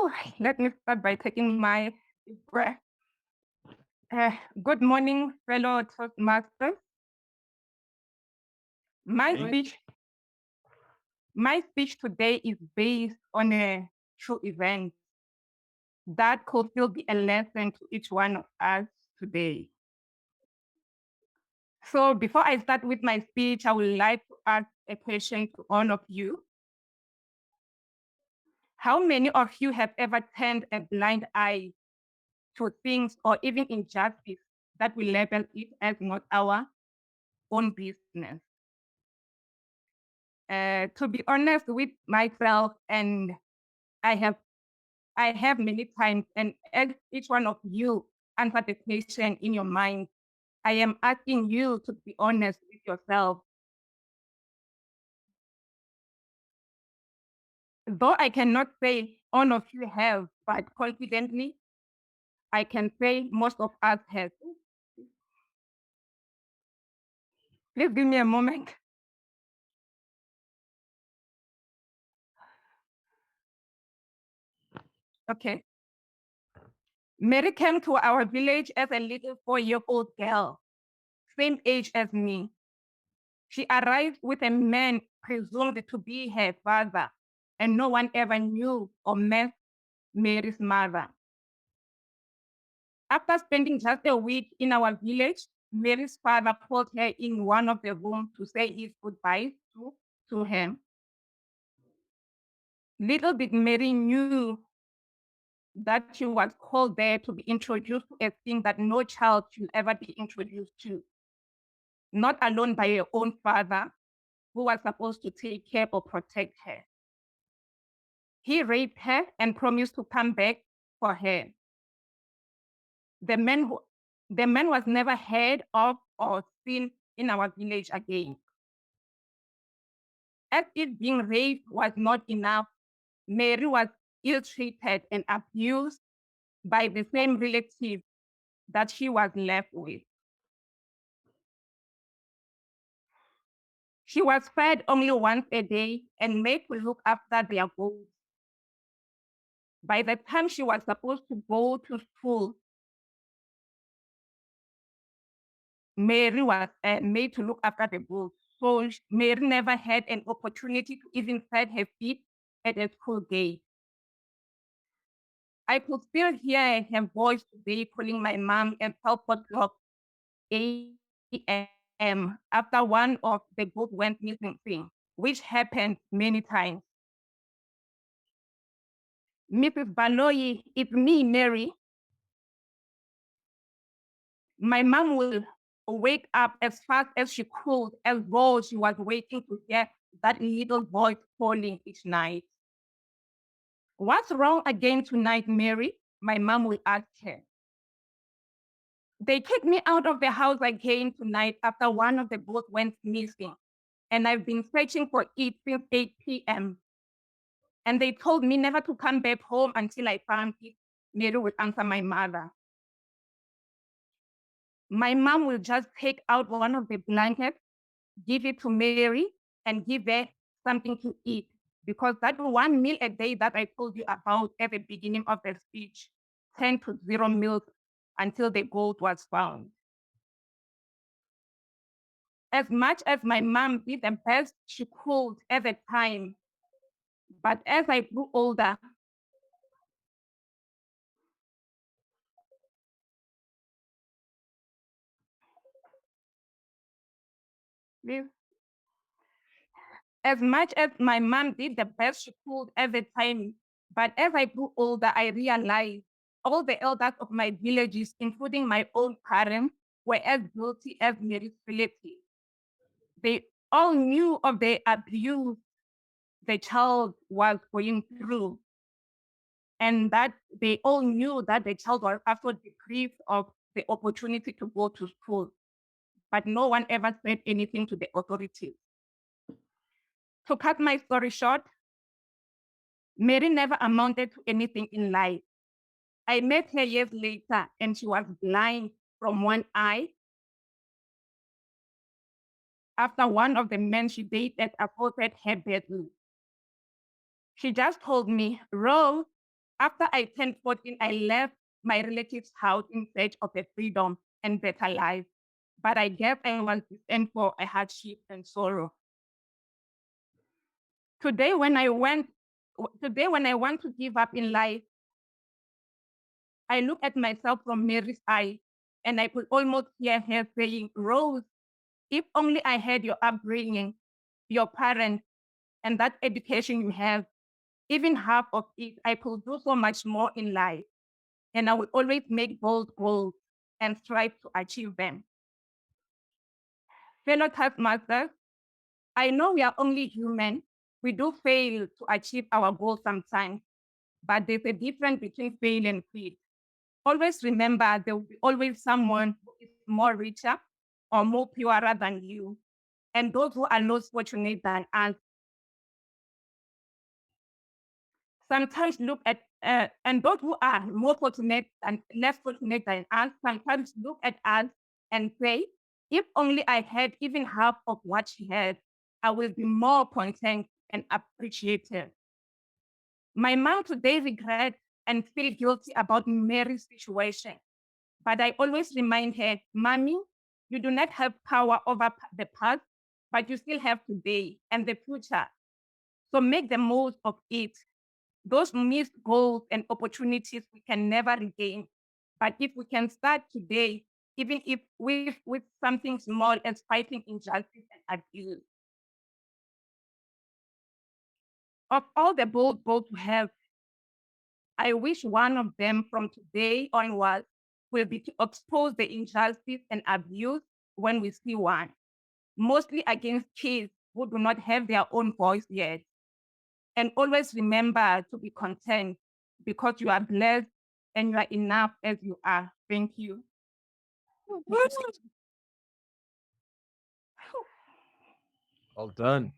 Oh, let me start by taking my deep breath. Good morning, fellow Toastmasters. My Thank speech, my speech today is based on a true event that could still be a lesson to each one of us today. So before I start with my speech, I would like to ask a question to all of you. How many of you have ever turned a blind eye to things or even injustice that we label it as not our own business? To be honest with myself, and I have I have many times, and as each one of you answer the question in your mind, I am asking you to be honest with yourself. Though I cannot say all of you have, but confidently, I can say most of us have. Please give me a moment. Okay. Mary came to our village as a little 4-year-old girl, same age as me. She arrived with a man presumed to be her father, and no one ever knew or met Mary's mother. After spending just a week in our village, Mary's father called her in one of the rooms to say his goodbyes to him. Little did Mary knew that she was called there to be introduced to a thing that no child should ever be introduced to, not alone by her own father, who was supposed to take care or protect her. He raped her and promised to come back for her. The man, the man was never heard of or seen in our village again. As if being raped was not enough, Mary was ill-treated and abused by the same relative that she was left with. She was fed only once a day and made to look after their goats. By the time she was supposed to go to school, Mary was made to look after the goats. So Mary never had an opportunity to even set her feet at a school gate. I could still hear her voice today calling my mom at 12 o'clock a.m. after one of the goats went missing, which happened many times. Mrs. Baloyi, it's me, Mary. My mom will wake up as fast as she could, as though she was waiting to hear that little voice calling each night. What's wrong again tonight, Mary? My mom will ask her. They kicked me out of the house again tonight after one of the boats went missing, and I've been searching for it since 8 p.m. And they told me never to come back home until I found it. Mary will answer my mother. My mom will just take out one of the blankets, give it to Mary, and give her something to eat. Because that one meal a day that I told you about at the beginning of the speech turned to 0 meals until the goat was found. As much as my mom did the best she could at the time, but as I grew older, as much as my mom did the best she could at the time, but as I grew older, I realized all the elders of my villages, including my own parents, were as guilty as Mary's relatives. They all knew of the abuse the child was going through, and that they all knew that the child was also deprived of the opportunity to go to school. But no one ever said anything to the authorities. To cut my story short, Mary never amounted to anything in life. I met her years later, and she was blind from one eye after one of the men she dated assaulted her badly. She just told me, Rose, After I turned 14, I left my relative's house in search of a freedom and better life. But I guess I was destined for a hardship and sorrow. Today, when I want to give up in life, I look at myself from Mary's eye, and I could almost hear her saying, "Rose, if only I had your upbringing, your parents, and that education you have, even half of it, I could do so much more in life. And I will always make bold goals and strive to achieve them." Fellow Toastmasters, I know we are only human. We do fail to achieve our goals sometimes, but there's a difference between fail and quit. Always remember there will be always someone who is more richer or more purer than you, and those who are less fortunate than us. Sometimes look at and those who are more fortunate and less fortunate than us sometimes look at us and say, if only I had even half of what she had, I will be more content and appreciated. My mom today regrets and feel guilty about Mary's situation, but I always remind her, "Mommy, you do not have power over the past, but you still have today and the future. So make the most of it. Those missed goals and opportunities we can never regain. But if we can start today, even if with something small as fighting injustice and abuse." Of all the bold goals we have, I wish one of them from today onwards will be to expose the injustice and abuse when we see one, mostly against kids who do not have their own voice yet. And always remember to be content because you are blessed and you are enough as you are. Thank you. Well done.